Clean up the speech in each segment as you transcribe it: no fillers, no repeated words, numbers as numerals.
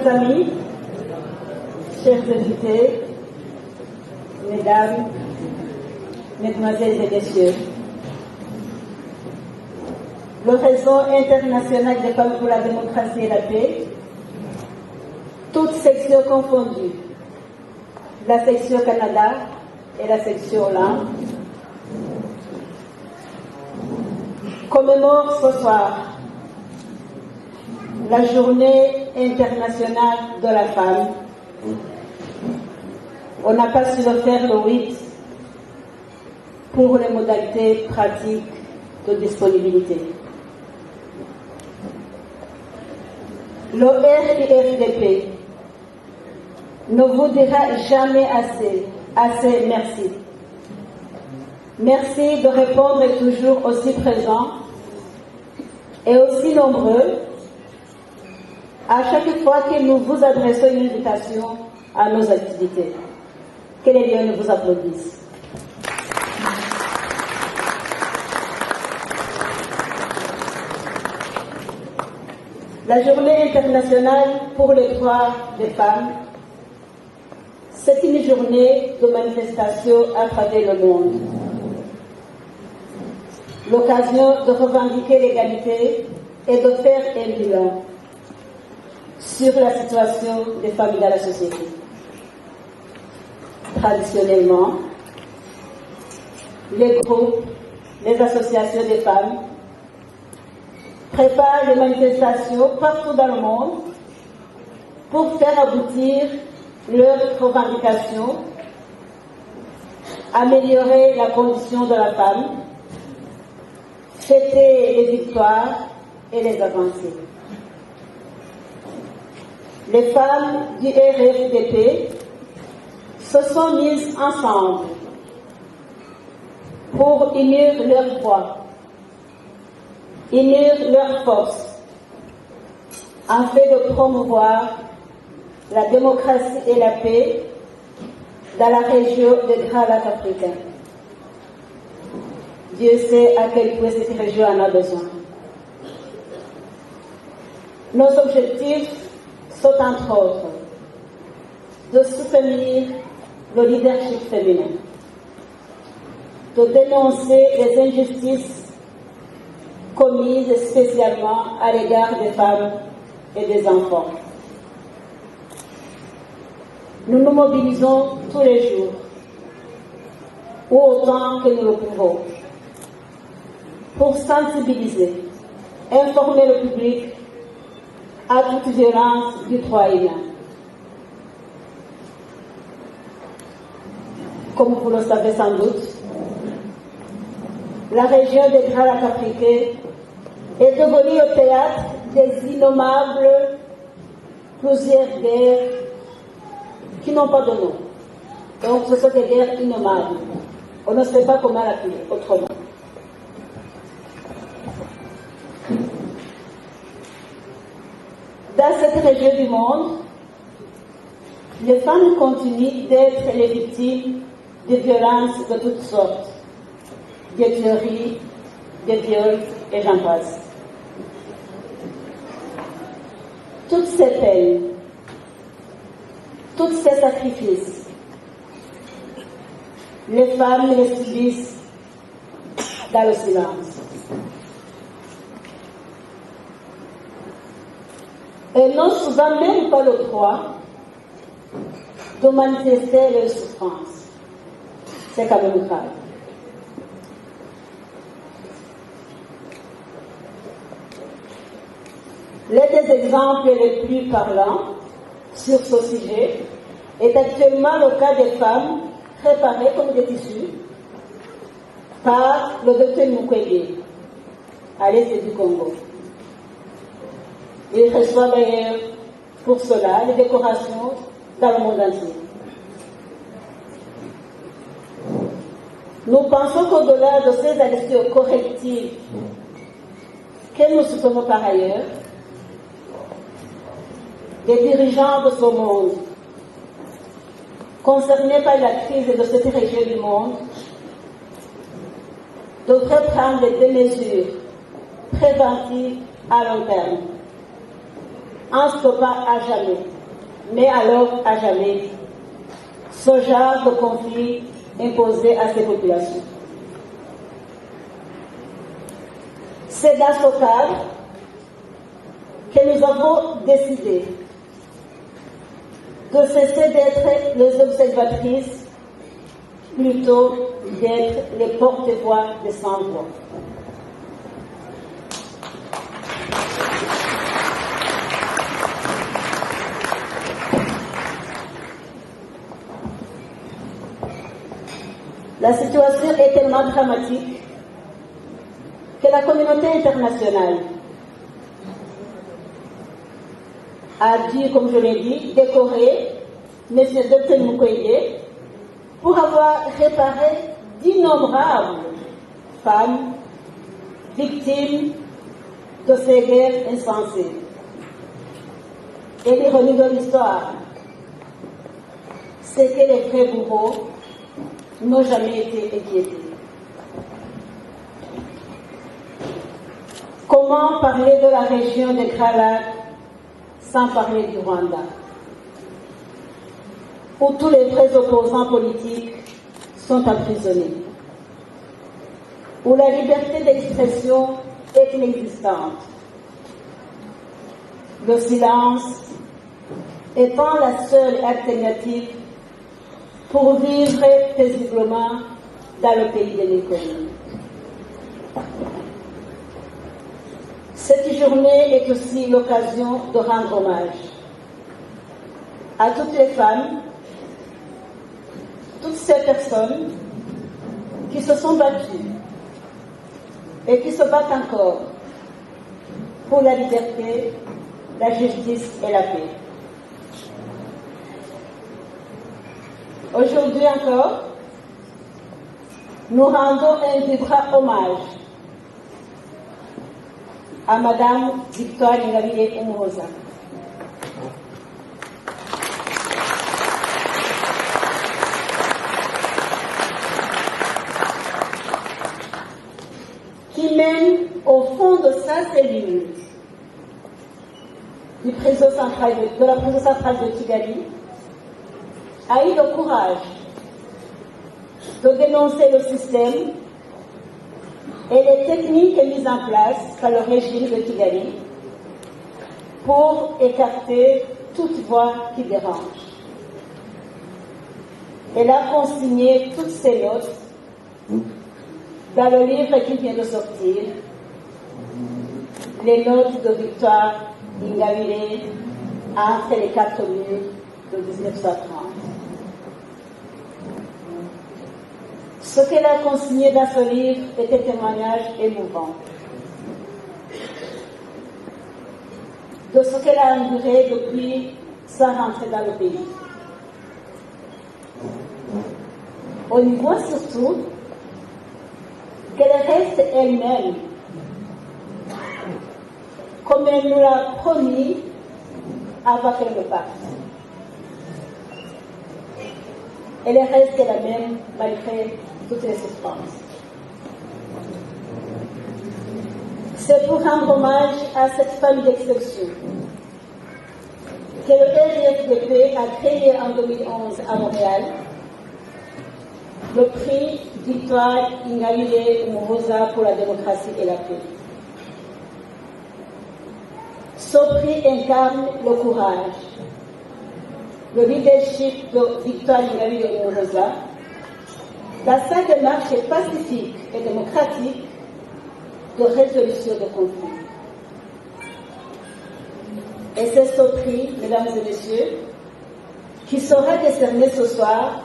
Chers amis, chers invités, mesdames, mesdemoiselles et messieurs, le réseau international des femmes pour la démocratie et la paix, toutes sections confondues, la section Canada et la section Hollande, commémore ce soir la journée internationale de la femme. On n'a pas su le faire le 8 pour les modalités pratiques de disponibilité. Le RIFDP ne vous dira jamais assez merci. Merci de répondre toujours aussi présent et aussi nombreux à chaque fois que nous vous adressons une invitation à nos activités. Que les lions vous applaudissent. La journée internationale pour les droits des femmes, c'est une journée de manifestation à travers le monde. L'occasion de revendiquer l'égalité et de faire un bilan sur la situation des femmes dans la société. Traditionnellement, les groupes, les associations des femmes préparent des manifestations partout dans le monde pour faire aboutir leurs revendications, améliorer la condition de la femme, fêter les victoires et les avancées. Les femmes du RFDP se sont mises ensemble pour unir leurs voix, unir leurs forces, afin de promouvoir la démocratie et la paix dans la région des Grands Lacs africains. Dieu sait à quel point cette région en a besoin. Nos objectifs sont entre autres de soutenir le leadership féminin, de dénoncer les injustices commises spécialement à l'égard des femmes et des enfants. Nous nous mobilisons tous les jours, ou autant que nous le pouvons, pour sensibiliser, informer le public à toute violence du droit humain. Comme vous le savez sans doute, la région des Grands Lacs africains est devenue le théâtre des innommables plusieurs guerres qui n'ont pas de nom. Donc ce sont des guerres innommables. On ne sait pas comment l'appeler autrement. Dans cette région du monde, les femmes continuent d'être les victimes de violences de toutes sortes, des tueries, des viols et j'en passe. Toutes ces peines, tous ces sacrifices, les femmes les subissent dans le silence. Elles n'ont souvent même pas le droit de manifester leurs souffrances. C'est quand même grave. L'un des exemples les plus parlants sur ce sujet est actuellement le cas des femmes préparées comme des tissus par le docteur Mukwege à l'est du Congo. Il reçoit d'ailleurs pour cela les décorations dans le monde entier. Nous pensons qu'au-delà de ces actions correctives que nous soutenons par ailleurs, les dirigeants de ce monde, concernés par la crise de cette région du monde, devraient prendre des mesures préventives à long terme, en stoppant à jamais mais alors à jamais, ce genre de conflit imposé à ces populations. C'est dans ce cadre que nous avons décidé de cesser d'être les observatrices, plutôt d'être les porte-voix des sans-voix. La situation est tellement dramatique que la communauté internationale a dû, comme je l'ai dit, décorer M. Dr Mukwege pour avoir réparé d'innombrables femmes victimes de ces guerres insensées. Et l'ironie de l'histoire, c'est que les vrais bourreaux n'ont jamais été inquiétés. Comment parler de la région des Grands Lacs sans parler du Rwanda, où tous les vrais opposants politiques sont emprisonnés, où la liberté d'expression est inexistante, le silence étant la seule alternative pour vivre paisiblement dans le pays de l'économie. Cette journée est aussi l'occasion de rendre hommage à toutes les femmes, toutes ces personnes qui se sont battues et qui se battent encore pour la liberté, la justice et la paix. Aujourd'hui encore, nous rendons un vibrant hommage à Madame Victoire Ingabire Umuhoza, qui mène au fond de sa cellule de la prison centrale de Kigali, a eu le courage de dénoncer le système et les techniques mises en place par le régime de Kigali pour écarter toute voix qui dérange. Elle a consigné toutes ses notes dans le livre qui vient de sortir, les notes de Victoire Ingabire entre les 4 murs de 1930. Ce qu'elle a consigné dans ce livre est un témoignage émouvant de ce qu'elle a enduré depuis sa rentrée dans le pays. On y voit surtout qu'elle reste elle-même, comme elle nous l'a promis avant qu'elle ne parte. Elle reste la même malgré toutes les souffrances. C'est pour rendre hommage à cette femme d'exception que le RFDP a créé en 2011 à Montréal le prix Victoire Ingabire Umuhoza pour la démocratie et la paix. Ce prix incarne le courage, le leadership de Victoire Ingabire Umuhoza dans sa démarche pacifique et démocratique de résolution de conflits. Et c'est ce prix, mesdames et messieurs, qui sera décerné ce soir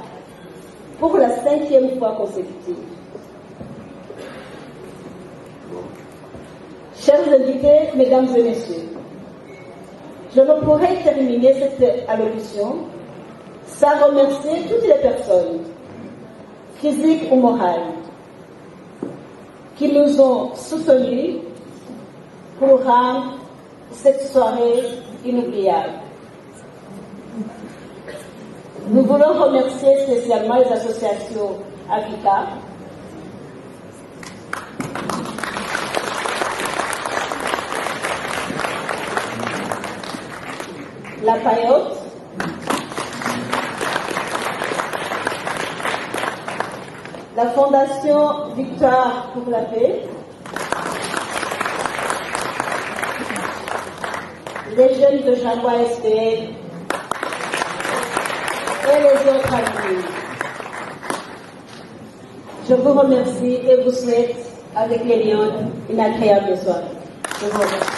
pour la 5e fois consécutive. Chers invités, mesdames et messieurs, je ne pourrais terminer cette allocution sans remercier toutes les personnes, physiques ou morales, qui nous ont soutenus pour rendre cette soirée inoubliable. Nous voulons remercier spécialement les associations Africa, la Payotte, la Fondation Victoire pour la paix, les jeunes de Jaguar SPL et les autres amis. Je vous remercie et vous souhaite, avec les Lions, une agréable soirée. Je vous remercie.